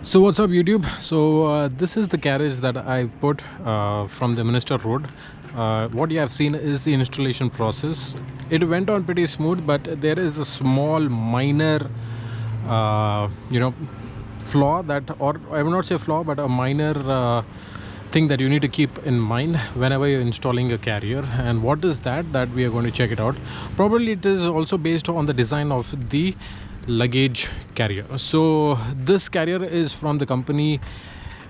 So what's up YouTube? This is the carriage that I put from the Minister Road. What you have seen is the installation process. It went on pretty smooth, but there is a small minor flaw that, or I will not say flaw, but a minor thing that you need to keep in mind whenever you're installing a carrier. And what is that we are going to check it out. Probably it is also based on the design of the luggage carrier. So this carrier is from the company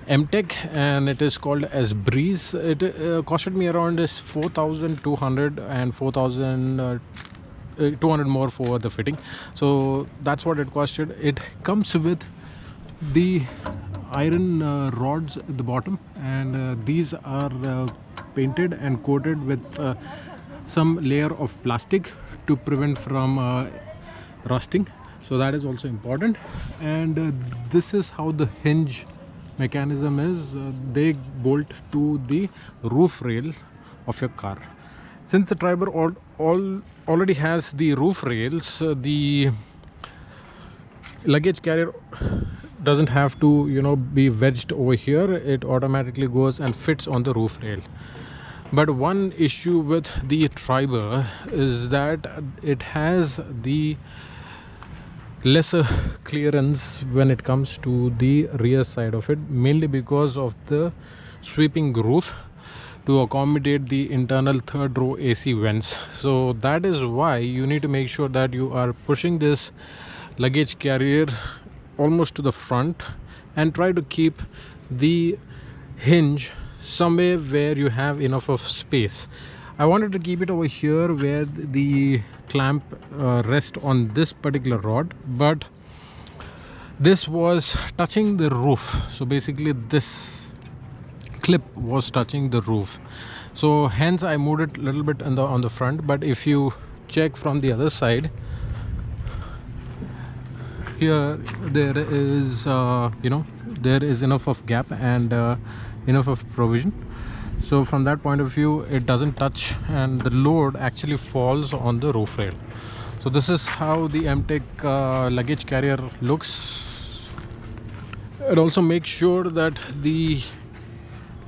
MTech and it is called as Breeze. It costed me around 4,200 and 4,200 more for the fitting. So that's what it costed. It comes with the iron rods at the bottom, and these are painted and coated with some layer of plastic to prevent from rusting. So that is also important. And this is how the hinge mechanism is. They bolt to the roof rails of your car. Since the Triber already has the roof rails, the luggage carrier doesn't have to be wedged over here. It automatically goes and fits on the roof rail. But one issue with the Triber is that it has the lesser clearance when it comes to the rear side of it, mainly because of the sweeping roof to accommodate the internal third row AC vents. So that is why you need to make sure that you are pushing this luggage carrier almost to the front and try to keep the hinge somewhere where you have enough of space. I wanted to keep it over here where the clamp rests on this particular rod, but this was touching the roof. So basically this clip was touching the roof, so hence I moved it a little bit on the front. But if you check from the other side, here there is there is enough of gap and enough of provision. So from that point of view, it doesn't touch and the load actually falls on the roof rail. So this is how the MTech luggage carrier looks. It also makes sure that the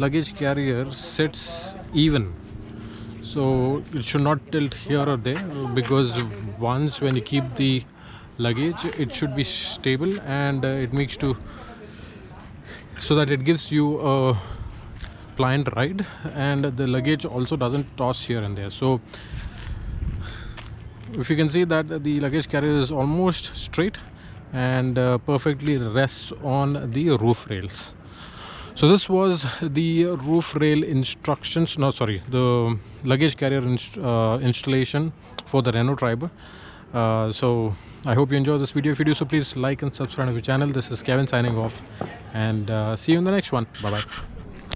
luggage carrier sits even, so it should not tilt here or there, because once when you keep the luggage, it should be stable, and it makes to so that it gives you a pliant ride, and the luggage also doesn't toss here and there. So if you can see that the luggage carrier is almost straight and perfectly rests on the roof rails. So this was the roof rail instructions, the luggage carrier installation for the Renault Triber. So I hope you enjoy this video. If you do so, please like and subscribe to the channel. This is Kevin signing off, and see you in the next one. Bye bye.